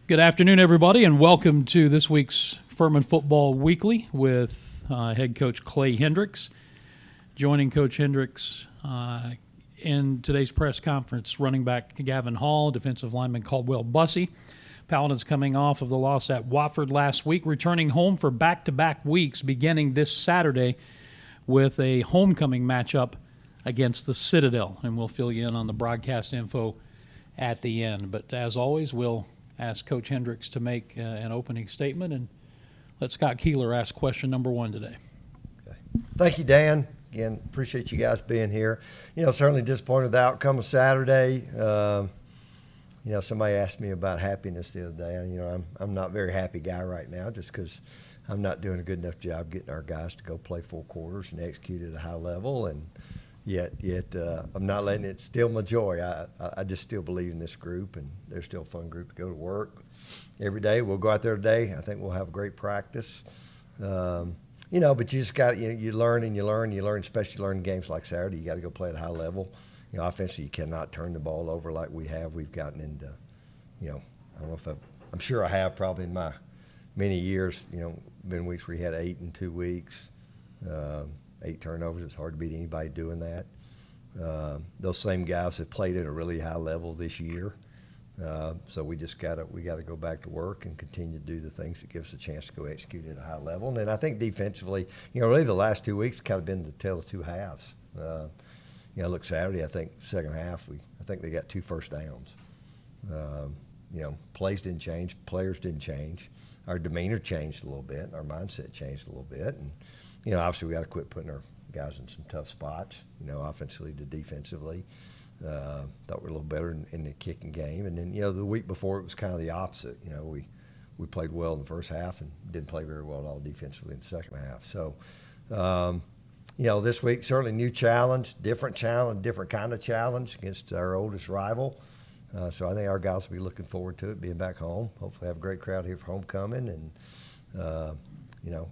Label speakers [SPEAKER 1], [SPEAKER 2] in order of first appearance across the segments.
[SPEAKER 1] Good afternoon, everybody, and welcome to this week's Furman Football Weekly with head coach Clay Hendricks. Joining Coach Hendricks in today's press conference, running back Gavin Hall, defensive lineman Caldwell Bussey. Paladins coming off of the loss at Wofford last week, returning home for back-to-back weeks beginning this Saturday with a homecoming matchup against the Citadel. And we'll fill you in on the broadcast info at the end. But as always, we'll ask Coach Hendricks to make an opening statement, and let Scott Keeler ask question number one today.
[SPEAKER 2] Okay. Thank you, Dan. Again, appreciate you guys being here. Certainly disappointed with the outcome of Saturday. Somebody asked me about happiness the other day. I'm not a very happy guy right now just because I'm not doing a good enough job getting our guys to go play full quarters and execute at a high level, and yet I'm not letting it steal my joy. I just still believe in this group, and they're still a fun group to go to work every day. We'll go out there today. I think we'll have a great practice. But you just got you learn and you learn, especially learning games like Saturday. You got to go play at a high level. Offensively, you cannot turn the ball over like we have. We've gotten into, I don't know if I'm sure I have probably in my many years. Been weeks where you had 8 in 2 weeks. 8 turnovers. It's hard to beat anybody doing that. Those same guys have played at a really high level this year. So we just gotta go back to work and continue to do the things that give us a chance to go execute at a high level. And then I think defensively, really the last 2 weeks kind of been the tale of two halves. Look, Saturday, I think second half, I think they got 2 first downs. Plays didn't change, players didn't change. Our demeanor changed a little bit, our mindset changed a little bit, and obviously we got to quit putting our guys in some tough spots, offensively to defensively. Thought we were a little better in the kicking game. And then, the week before it was kind of the opposite. We played well in the first half and didn't play very well at all defensively in the second half. So, this week, certainly new challenge, different kind of challenge against our oldest rival. So I think our guys will be looking forward to it, being back home. Hopefully have a great crowd here for homecoming. And,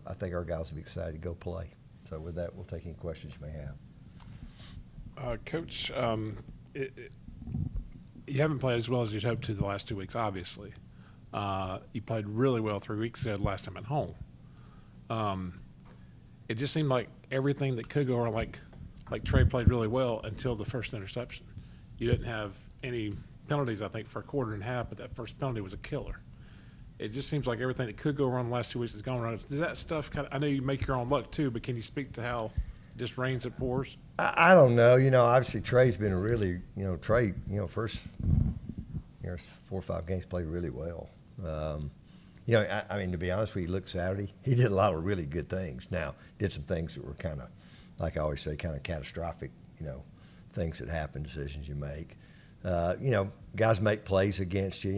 [SPEAKER 2] I think our guys will be excited to go play. So with that, we'll take any questions you may have.
[SPEAKER 3] Coach, you haven't played as well as you'd hoped to the last 2 weeks, obviously. You played really well 3 weeks ago, last time at home. It just seemed like everything that could go wrong, like Trey played really well until the first interception. You didn't have any penalties, I think, for a quarter and a half, but that first penalty was a killer. It just seems like everything that could go wrong the last 2 weeks has gone wrong. Does that stuff I know you make your own luck too, but can you speak to how it just rains and pours?
[SPEAKER 2] I don't know. Obviously Trey's been first 4 or 5 games played really well. To be honest with you, look Saturday, he did a lot of really good things. Now, did some things that were kind of, like I always say, kind of catastrophic, things that happen, decisions you make. Guys make plays against you.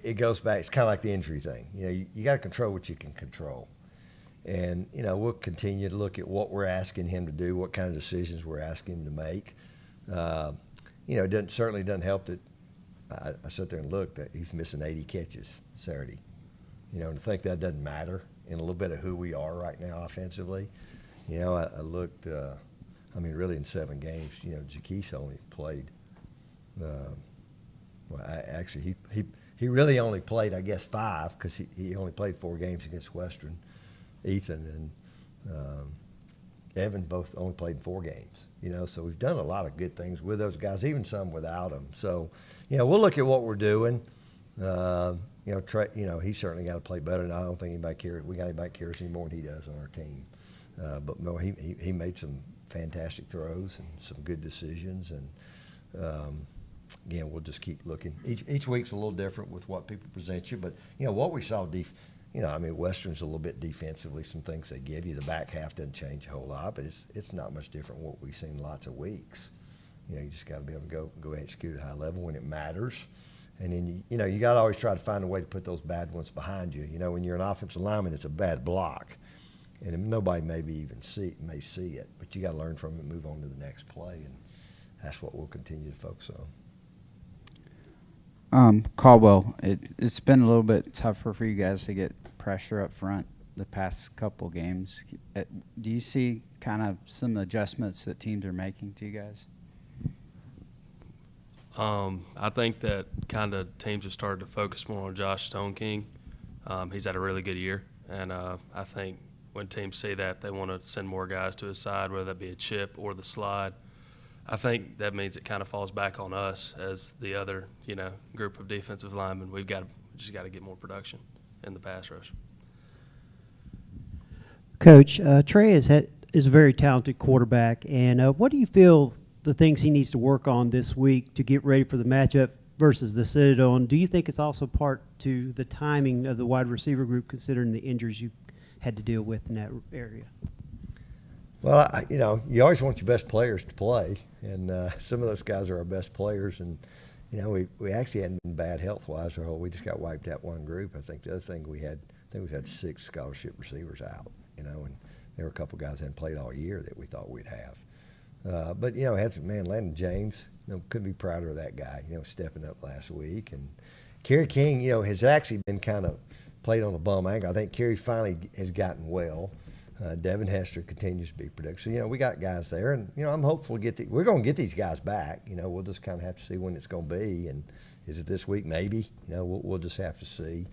[SPEAKER 2] It goes back. It's kind of like the injury thing. You got to control what you can control. And, we'll continue to look at what we're asking him to do, what kind of decisions we're asking him to make. It certainly doesn't help that I sit there and look that he's missing 80 catches Saturday. And to think that doesn't matter in a little bit of who we are right now offensively. I looked, really in 7 games, Jaquise only played he really only played, I guess, 5 because he only played 4 games against Western. Ethan and Evan both only played 4 games. So we've done a lot of good things with those guys, even some without them. So, we'll look at what we're doing. Trey, he's certainly got to play better, and I don't think we got anybody cares any more than he does on our team. But no, he made some fantastic throws and some good decisions, and again, we'll just keep looking. Each week's a little different with what people present you, but what we saw, Western's a little bit defensively. Some things they give you, the back half doesn't change a whole lot, but it's not much different from what we've seen lots of weeks. You just got to be able to go execute at a high level when it matters, and then you got to always try to find a way to put those bad ones behind you. When you're an offensive lineman, it's a bad block, and nobody may see it, but you got to learn from it and move on to the next play, and that's what we'll continue to focus on.
[SPEAKER 4] Caldwell, it's been a little bit tougher for you guys to get pressure up front the past couple games. Do you see kind of some adjustments that teams are making to you guys?
[SPEAKER 5] I think that kind of teams have started to focus more on Josh Stone King. He's had a really good year, and I think when teams see that, they want to send more guys to his side, whether that be a chip or the slide. I think that means it kind of falls back on us as the other, group of defensive linemen. We just got to get more production in the pass rush.
[SPEAKER 6] Coach, Trey is a very talented quarterback, and what do you feel the things he needs to work on this week to get ready for the matchup versus the Citadel? And do you think it's also part to the timing of the wide receiver group, considering the injuries you had to deal with in that area?
[SPEAKER 2] Well, you always want your best players to play, and some of those guys are our best players. And we actually hadn't been bad health-wise. We just got wiped out one group. I think the other thing we've had 6 scholarship receivers out. And there were a couple guys that hadn't played all year that we thought we'd have. But had some Landon James. Couldn't be prouder of that guy. Stepping up last week, and Kerry King. Has actually been kind of played on a bum ankle. I think Kerry finally has gotten well. Devin Hester continues to be productive. So we got guys there, and I'm hopeful we're going to get these guys back. We'll just kind of have to see when it's going to be, and is it this week? Maybe. We'll just have to see.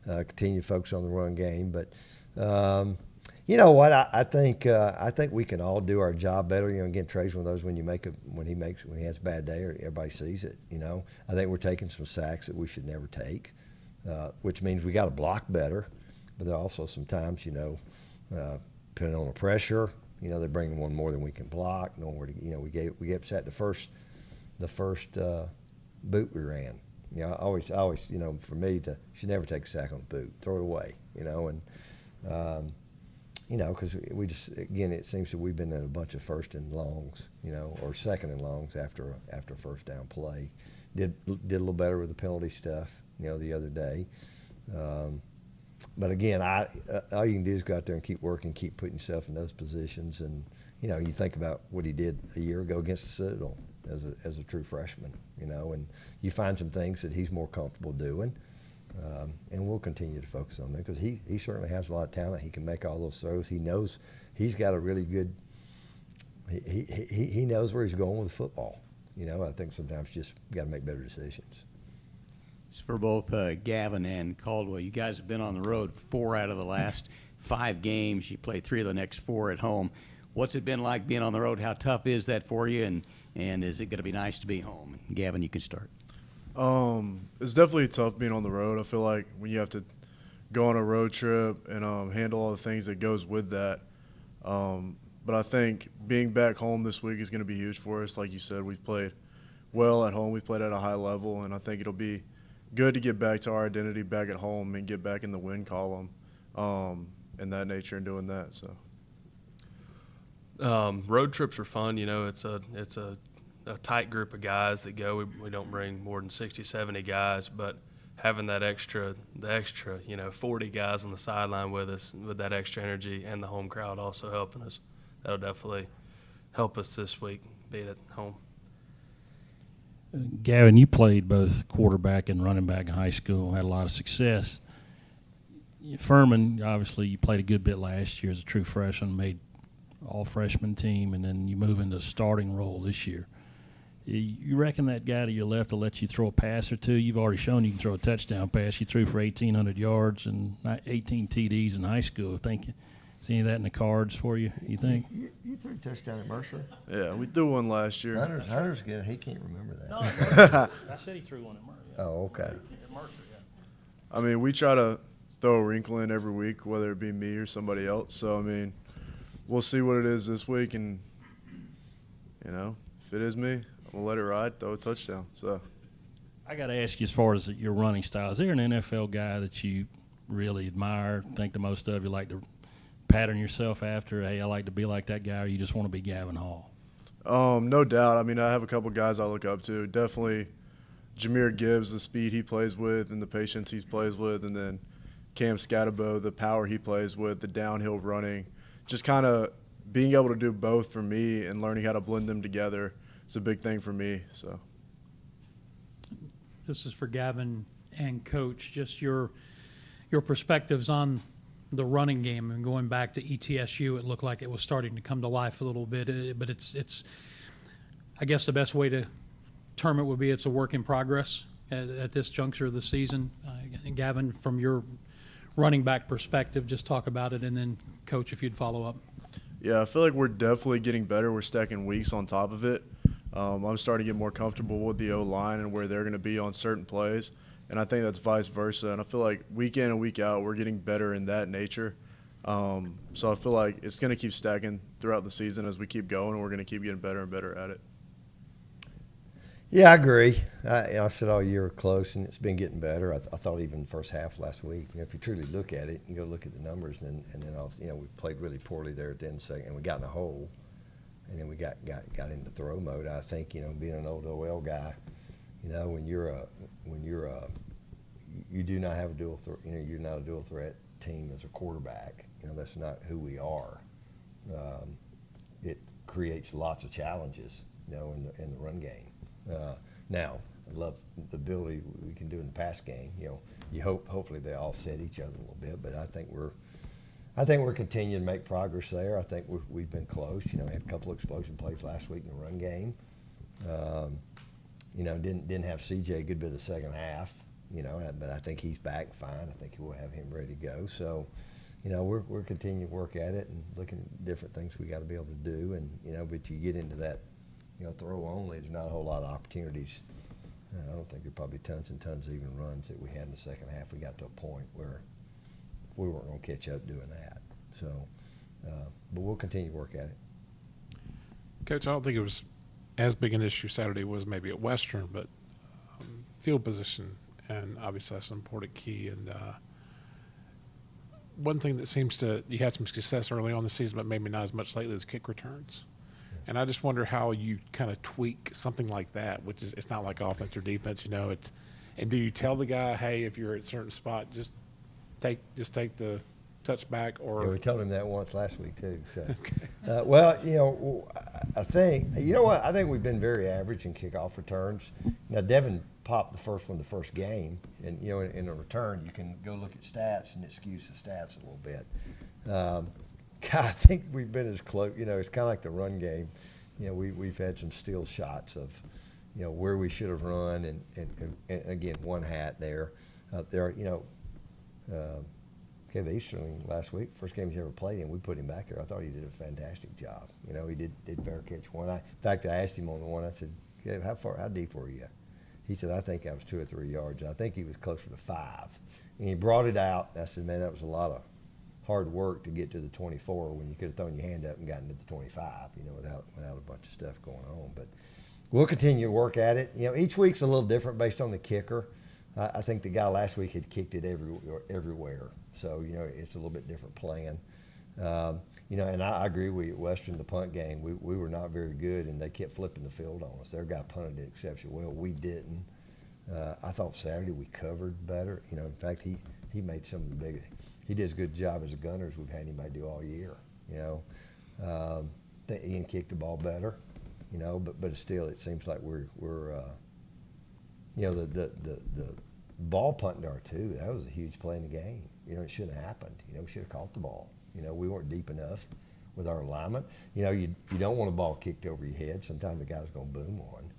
[SPEAKER 2] Continue to focus on the run game, but. You know what? I think we can all do our job better. Again, Trey's one of those when he has a bad day, everybody sees it. I think we're taking some sacks that we should never take, which means we got to block better. But there are also some times, depending on the pressure, they're bringing one more than we can block. We get upset the first boot we ran. I always, for me, should never take a sack on the boot. Throw it away. Because we just, again, it seems that we've been in a bunch of first and longs, or second and longs after a first down play. Did a little better with the penalty stuff, the other day. But again, all you can do is go out there and keep working, keep putting yourself in those positions. And, you think about what he did a year ago against the Citadel as a true freshman, and you find some things that he's more comfortable doing. And we'll continue to focus on that because he certainly has a lot of talent. He can make all those throws. He knows he's got a really good he knows where he's going with the football. I think sometimes you just got to make better decisions.
[SPEAKER 7] It's for both Gavin and Caldwell. You guys have been on the road 4 out of the last 5 games. You played 3 of the next 4 at home. What's it been like being on the road? How tough is that for you? And is it going to be nice to be home? Gavin, you can start.
[SPEAKER 8] It's definitely tough being on the road. I feel like when you have to go on a road trip and handle all the things that goes with that. But I think being back home this week is going to be huge for us. Like you said, we've played well at home. We've played at a high level, and I think it'll be good to get back to our identity back at home and get back in the win column and that nature and doing that. So
[SPEAKER 5] road trips are fun. It's a tight group of guys that go. We don't bring more than 60, 70 guys, but having the extra 40 guys on the sideline with us with that extra energy and the home crowd also helping us, that'll definitely help us this week, being at home.
[SPEAKER 1] Gavin, you played both quarterback and running back in high school, had a lot of success. Furman, obviously, you played a good bit last year as a true freshman, made all-freshman team, and then you move into starting role this year. You reckon that guy to your left will let you throw a pass or two? You've already shown you can throw a touchdown pass. You threw for 1,800 yards and 18 TDs in high school. Think is any of that in the cards for you? You think?
[SPEAKER 2] You threw a touchdown at Mercer.
[SPEAKER 8] yeah, we threw one last year.
[SPEAKER 2] Hunter's good. He can't remember that.
[SPEAKER 1] No, I said he threw one at Mercer. Yeah.
[SPEAKER 2] Oh, okay.
[SPEAKER 1] At Mercer, yeah.
[SPEAKER 8] I mean, we try to throw a wrinkle in every week, whether it be me or somebody else. So, I mean, we'll see what it is this week. And, if it is me, I'm going to let it ride, throw a touchdown. So,
[SPEAKER 1] I got to ask you, as far as your running style, is there an NFL guy that you really admire, think the most of, you like to pattern yourself after? Hey, I like to be like that guy, or you just want to be Gavin Hall?
[SPEAKER 8] no doubt. I mean, I have a couple guys I look up to. Definitely Jahmyr Gibbs, the speed he plays with and the patience he plays with, and then Cam Scatterbo, the power he plays with, the downhill running. Just kind of being able to do both for me and learning how to blend them together is a big thing for me. So,
[SPEAKER 1] This is for Gavin and Coach. Just your perspectives on the running game and going back to ETSU. It looked like it was starting to come to life a little bit, but it's I guess the best way to tournament would be it's a work in progress at this juncture of the season. And Gavin, from your running back perspective, just talk about it, and then Coach, if you'd follow up.
[SPEAKER 8] Yeah, I feel like we're definitely getting better. We're stacking weeks on top of it. I'm starting to get more comfortable with the O-line and where they're going to be on certain plays, and I think that's vice versa. And I feel like week in and week out, we're getting better in that nature. So I feel like it's going to keep stacking throughout the season as we keep going, and we're going to keep getting better and better at it.
[SPEAKER 2] Yeah, I agree. I said all year we're close, and it's been getting better. I thought even the first half last week. If you truly look at it, you go look at the numbers, and then we played really poorly there at the end of the second, and we got in a hole, and then we got into throw mode. I think being an old OL guy, when you do not have a dual threat, you're not a dual threat team as a quarterback. That's not who we are. It creates lots of challenges, in the run game. Now, I love the ability we can do in the pass game. You hopefully they offset each other a little bit, but I think we're continuing to make progress there. I think we've been close. We had a couple of explosion plays last week in the run game. Didn't have CJ a good bit of the second half. But I think he's back fine. I think we'll have him ready to go. So, we're continuing to work at it and looking at different things we got to be able to do. And but you get into that. Throw only, there's not a whole lot of opportunities. I don't think there are probably tons and tons of even runs that we had in the second half. We got to a point where we weren't going to catch up doing that. So, but we'll continue to work at it.
[SPEAKER 3] Coach, I don't think it was as big an issue Saturday was maybe at Western, but field position, and obviously that's an important key. And one thing that seems you had some success early on the season, but maybe not as much lately, is kick returns. And I just wonder how you kind of tweak something like that, which is it's not like offense or defense, and do you tell the guy, hey, if you're at a certain spot, just take the touchback, or
[SPEAKER 2] we told him that once last week too. So,
[SPEAKER 3] okay.
[SPEAKER 2] well, I think I think we've been very average in kickoff returns. Now Devin popped the first one the first game, and in a return you can go look at stats and it skews the stats a little bit. God, I think we've been as close. It's kind of like the run game. We've had some steal shots of, where we should have run, and again, one hat there. Kev Easterling last week, first game he's ever played in, we put him back there. I thought he did a fantastic job. He did fair catch one. In fact, I asked him on the one. I said, Kev, how deep were you? He said, I think I was 2 or 3 yards. I think he was closer to 5. And he brought it out. I said, man, that was a lot of hard work to get to the 24 when you could have thrown your hand up and gotten to the 25, without a bunch of stuff going on. But we'll continue to work at it. Each week's a little different based on the kicker. I think the guy last week had kicked it everywhere. So, it's a little bit different plan. And I agree with you, at Western, the punt game, we were not very good, and they kept flipping the field on us. Their guy punted it exceptionally well. We didn't. I thought Saturday we covered better. In fact, he made some of the biggest. He did as good a job as the gunners we've had anybody do all year. Ian kicked the ball better, but still it seems like we're the ball punting to our 2. That was a huge play in the game. It shouldn't have happened. We should have caught the ball. We weren't deep enough with our alignment. You don't want a ball kicked over your head. Sometimes the guy's going to boom one,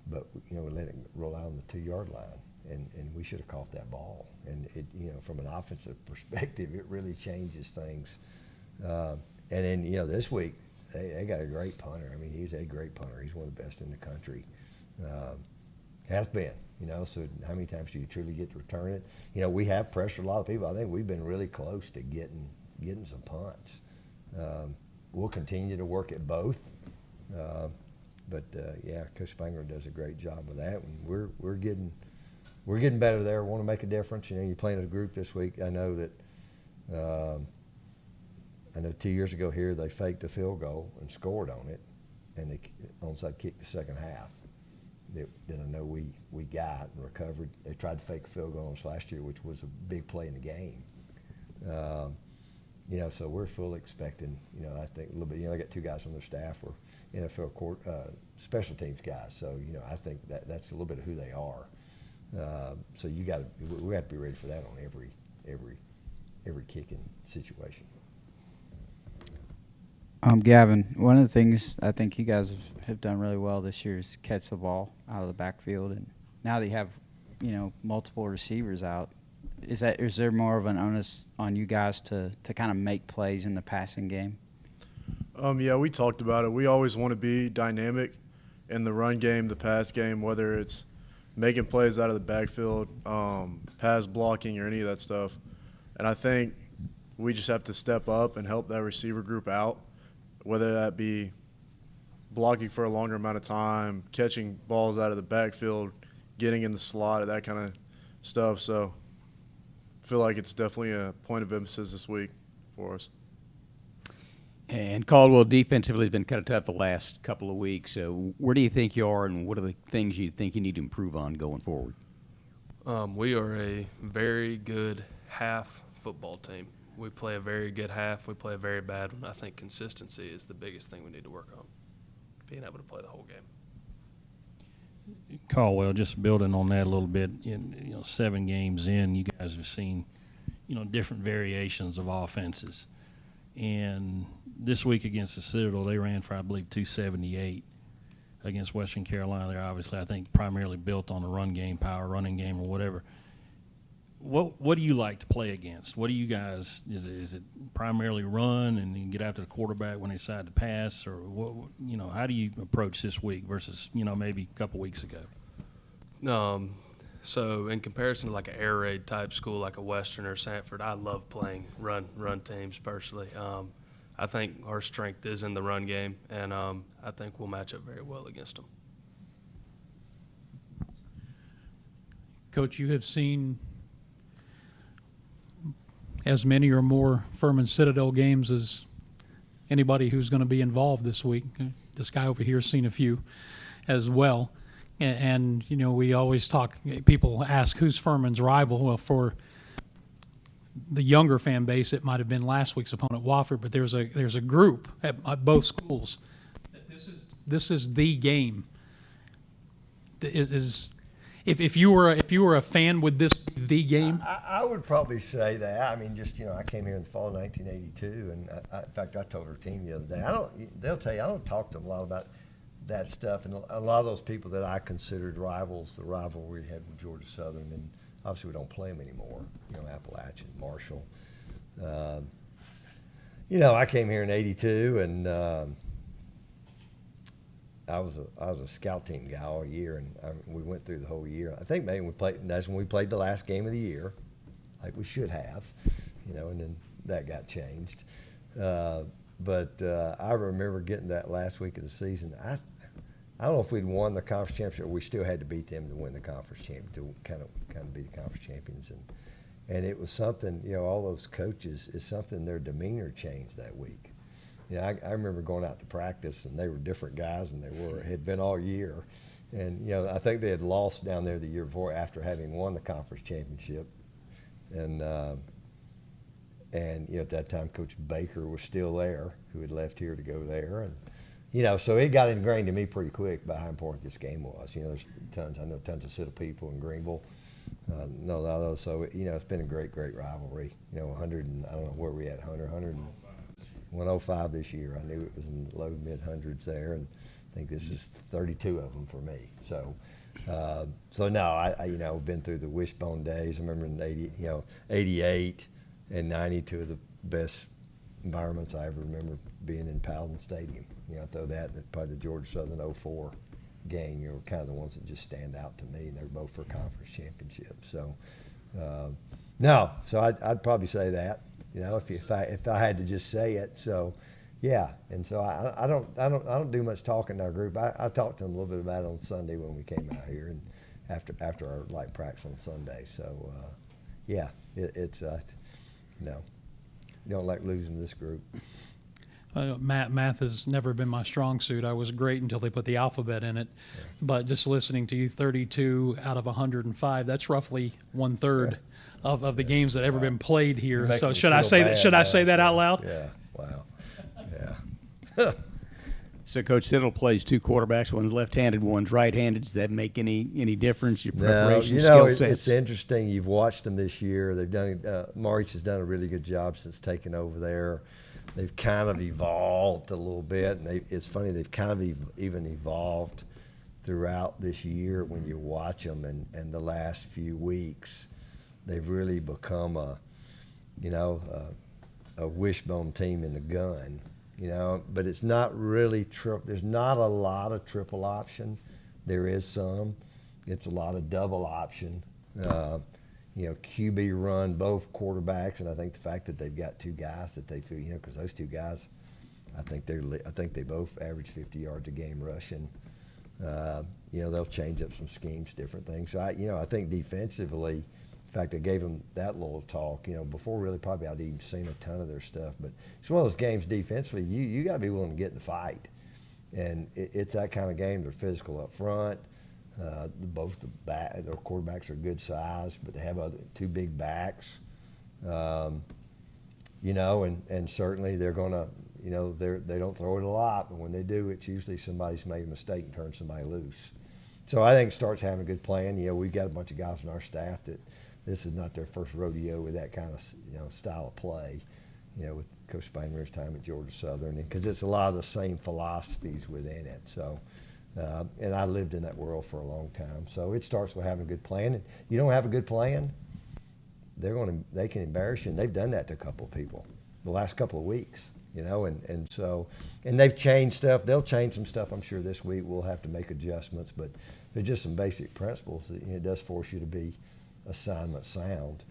[SPEAKER 2] but we let it roll out on the 2-yard line. And we should have caught that ball. And it, from an offensive perspective, it really changes things. And then, this week they got a great punter. I mean, he's a great punter. He's one of the best in the country. Has been. So how many times do you truly get to return it? We have pressured a lot of people. I think we've been really close to getting some punts. We'll continue to work at both. But Coach Spangler does a great job with that. And we're getting better there. Want to make a difference. You're playing as a group this week. I know that. I know 2 years ago here they faked a field goal and scored on it, and they onside kicked the second half. That I know we got and recovered. They tried to fake a field goal on us last year, which was a big play in the game. So we're fully expecting. I think a little bit. I got 2 guys on their staff were NFL court special teams guys. So I think that's a little bit of who they are. So we have to be ready for that on every, every kicking situation.
[SPEAKER 4] Gavin, one of the things I think you guys have done really well this year is catch the ball out of the backfield, and now that you have, multiple receivers out, is there more of an onus on you guys to kind of make plays in the passing game?
[SPEAKER 8] Yeah, we talked about it. We always want to be dynamic in the run game, the pass game, whether it's making plays out of the backfield, pass blocking, or any of that stuff. And I think we just have to step up and help that receiver group out, whether that be blocking for a longer amount of time, catching balls out of the backfield, getting in the slot, that kind of stuff. So I feel like it's definitely a point of emphasis this week for us.
[SPEAKER 7] And Caldwell defensively has been kind of tough the last couple of weeks. So where do you think you are, and what are the things you think you need to improve on going forward?
[SPEAKER 5] We are a very good half football team. We play a very good half. We play a very bad one. I think consistency is the biggest thing we need to work on, being able to play the whole game.
[SPEAKER 9] Caldwell, just building on that a little bit, 7 games in, you guys have seen, different variations of offenses. And this week against the Citadel, they ran for, I believe, 278. Against Western Carolina, they're obviously, I think, primarily built on the run game, power running game or whatever. What do you like to play against? What do you guys, is it primarily run and then get after the quarterback when they decide to pass? Or, how do you approach this week versus, maybe a couple weeks ago?
[SPEAKER 5] So in comparison to like an air raid type school like a Western or Sanford, I love playing run teams personally. I think our strength is in the run game, and I think we'll match up very well against them.
[SPEAKER 1] Coach, you have seen as many or more Furman Citadel games as anybody who's going to be involved this week. This guy over here has seen a few as well. And we always talk, people ask who's Furman's rival. Well, for the younger fan base, it might have been last week's opponent, Wofford, but there's a group at both schools. This is the game. If you were a fan, would this be the game?
[SPEAKER 2] I would probably say that. I mean, I came here in the fall of 1982, and in fact, I told our team the other day. They'll tell you I don't talk to them a lot about that stuff, and a lot of those people that I considered rivals, the rivalry we had with Georgia Southern, and obviously we don't play them anymore. Appalachian, Marshall. I came here in '82, and I was a scout team guy all year, and we went through the whole year. I think maybe that's when we played the last game of the year, like we should have, and then that got changed. But I remember getting that last week of the season. I don't know if we'd won the conference championship, or we still had to beat them to win the conference championship, to kind of be the conference champions. And it was something, all those coaches, it's something, their demeanor changed that week. I remember going out to practice, and they were different guys than they had been all year. And, I think they had lost down there the year before after having won the conference championship. And at that time, Coach Baker was still there, who had left here to go there. And, so it got ingrained in me pretty quick about how important this game was. There's I know tons of Citadel people in Greenville. Know a lot of those. So, it's been a great, great rivalry. 100 and, I don't know where we at, 105 this year. I knew it was in the low mid hundreds there, and I think this is 32 of them for me. So, no, I've been through the wishbone days. I remember in 88 and 90, two of the best environments I ever remember being in Paladins Stadium. Throw that and probably the Georgia Southern '04 game. Were kind of the ones that just stand out to me, and they were both for conference championships. So, no, so I'd probably say that. If I had to just say it. So, yeah. And so I don't do much talking to our group. I talked to them a little bit about it on Sunday when we came out here, and after our light practice on Sunday. So, yeah, it's you don't like losing this group.
[SPEAKER 1] Math has never been my strong suit. I was great until they put the alphabet in it. Yeah. But just listening to you, 32 out of 105, that's roughly 1/3 of the games that ever been played here. So should I say that? Should I say that out loud?
[SPEAKER 2] Yeah. Wow. Yeah.
[SPEAKER 7] So Coach Citadel plays 2 quarterbacks. One's left-handed, one's right-handed. Does that make any difference? Your preparation, skill sets?
[SPEAKER 2] It's interesting. You've watched them this year. They've done. Maurice has done a really good job since taking over there. they've kind of evolved a little bit, and it's funny, they've kind of even evolved throughout this year when you watch them, and the last few weeks, they've really become a wishbone team in the gun, but it's not really there's not a lot of triple option. There is some. It's a lot of double option. QB run both quarterbacks, and I think the fact that they've got two guys that they feel, because those two guys, I think they both average 50 yards a game rushing. They'll change up some schemes, different things. So I think defensively, in fact, I gave them that little talk. Before really probably I'd even seen a ton of their stuff, but it's one of those games defensively. You got to be willing to get in the fight, and it's that kind of game. They're physical up front. Both their quarterbacks are good size, but they have two big backs. And certainly they're gonna, they don't throw it a lot, but when they do, it's usually somebody's made a mistake and turned somebody loose. So I think it starts having a good plan. We've got a bunch of guys on our staff that this is not their first rodeo with that kind of style of play. With Coach Spangler's time at Georgia Southern, because it's a lot of the same philosophies within it. So. And I lived in that world for a long time. So it starts with having a good plan. And you don't have a good plan, they can embarrass you. And they've done that to a couple of people the last couple of weeks, and they've changed stuff. They'll change some stuff, I'm sure, this week. We'll have to make adjustments, but there's just some basic principles that it does force you to be assignment sound.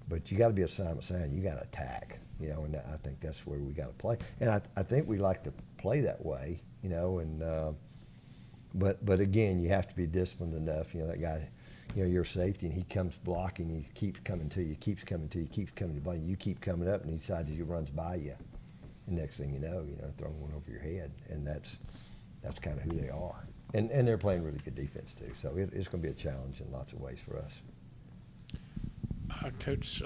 [SPEAKER 2] But you got to be assignment sound. You got to attack, and I think that's where we got to play. And I think we like to play that way, But again, you have to be disciplined enough. That guy, your safety, and he comes blocking, he keeps coming to you, keeps coming to you, keeps coming to you. You keep coming up, and he decides he runs by you. And next thing you know, throwing one over your head, and that's kind of who they are. And they're playing really good defense too. So it's going to be a challenge in lots of ways for us.
[SPEAKER 3] Coach,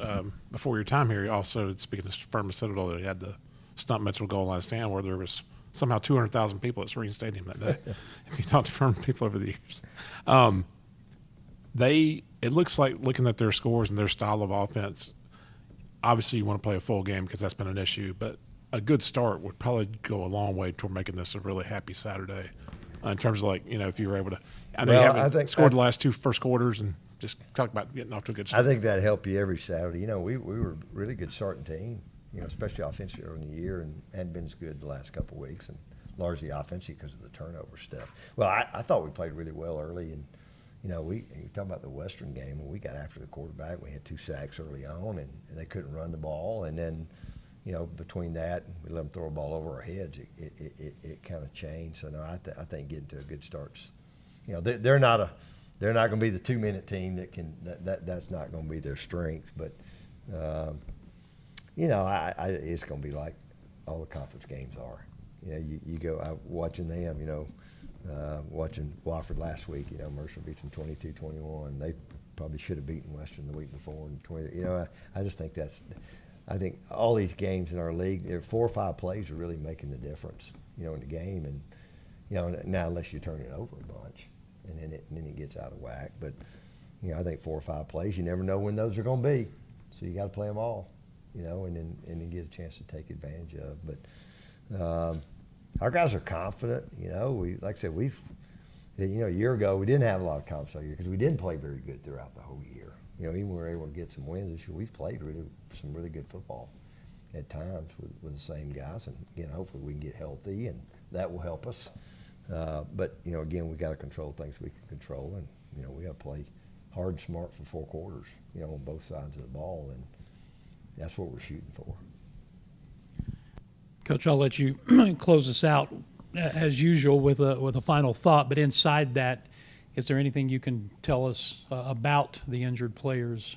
[SPEAKER 3] before your time here, you also, speaking of Furman Citadel, they had the Stump Mitchell goal line stand where there was somehow 200,000 people at Serene Stadium that day. If you talk to Furman people over the years, it looks like, looking at their scores and their style of offense, obviously you want to play a full game because that's been an issue, but a good start would probably go a long way toward making this a really happy Saturday in terms of if you were able to. I know you haven't scored the last two first quarters, and just talk about getting off to a good start.
[SPEAKER 2] I think that'd help you every Saturday. We were a really good starting team. Especially offensively early in the year, and hadn't been as good the last couple of weeks, and largely offensively because of the turnover stuff. Well, I thought we played really well early, and you talk about the Western game, when we got after the quarterback, we had 2 sacks early on, and they couldn't run the ball, and then between that, we let them throw a ball over our heads. It kind of changed. So no, I think getting to a good start's, they're not going to be the 2-minute team that's not going to be their strength, but. It's going to be like all the conference games are. You go watching them, watching Wofford last week, Mercer beats them 22-21. They probably should have beaten Western the week before. And I just think I think all these games in our league, 4 or 5 plays are really making the difference, in the game. And, now unless you turn it over a bunch and then it gets out of whack. But, I think 4 or 5 plays, you never know when those are going to be. So you got to play them all. And then get a chance to take advantage of. But our guys are confident. Like I said, a year ago we didn't have a lot of confidence all year because we didn't play very good throughout the whole year. Even when we were able to get some wins this year, we've played some really good football at times with the same guys. And again, hopefully we can get healthy, and that will help us. But again, we got to control things we can control, and we got to play hard and smart for 4 quarters. On both sides of the ball, and that's what we're shooting for.
[SPEAKER 1] Coach, I'll let you close us out as usual with a final thought. But inside that, is there anything you can tell us about the injured players?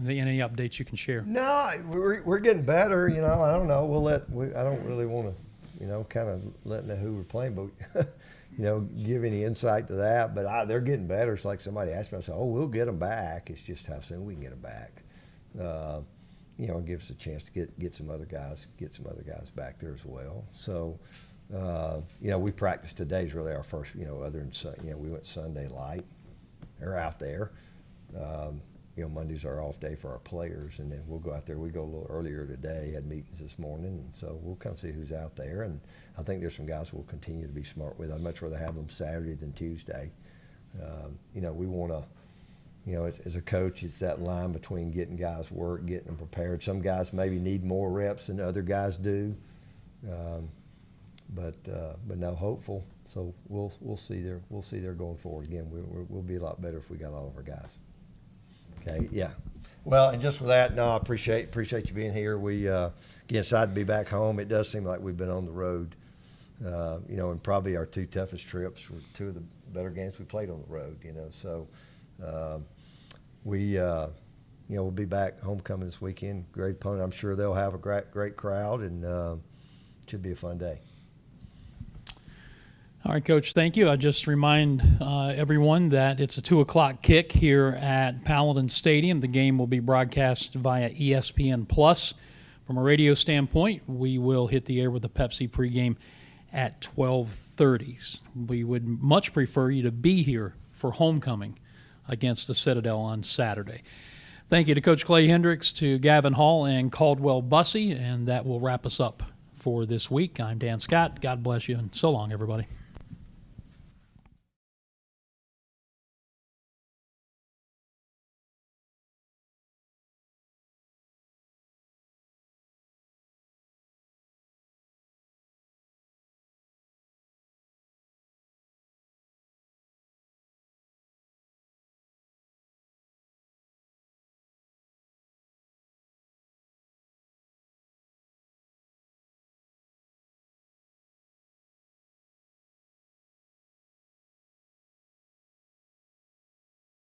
[SPEAKER 1] Any updates you can share?
[SPEAKER 2] No, we're getting better. I don't know. I don't really want to, kind of let know who we're playing, but give any insight to that. But they're getting better. It's like somebody asked me, I said, "Oh, we'll get them back. It's just how soon we can get them back." It gives us a chance to get some other guys back there as well. So, we practiced today's really our first, other than we went Sunday light. They're out there. Monday's our off day for our players, and then we'll go out there. We go a little earlier today, had meetings this morning, and so we'll kind of see who's out there. And I think there's some guys we'll continue to be smart with. I'd much rather have them Saturday than Tuesday. We want to, as a coach, it's that line between getting guys work, getting them prepared. Some guys maybe need more reps than other guys do, but no, hopeful. So we'll see there. We'll see there going forward. Again, we'll be a lot better if we got all of our guys. Okay, yeah. Well, and just with that, no, I appreciate you being here. We again, excited to be back home. It does seem like we've been on the road, and probably our two toughest trips were two of the better games we played on the road. So we'll be back homecoming this weekend. Great opponent. I'm sure they'll have a great crowd, and should be a fun day.
[SPEAKER 1] All right, Coach, thank you. I just remind everyone that it's a 2 o'clock kick here at Paladins Stadium. The game will be broadcast via ESPN+. From a radio standpoint, we will hit the air with the Pepsi pregame at 12:30. We would much prefer you to be here for homecoming against the Citadel on Saturday. Thank you to Coach Clay Hendricks, to Gavin Hall, and Caldwell Bussey, and that will wrap us up for this week. I'm Dan Scott. God bless you, and so long, everybody.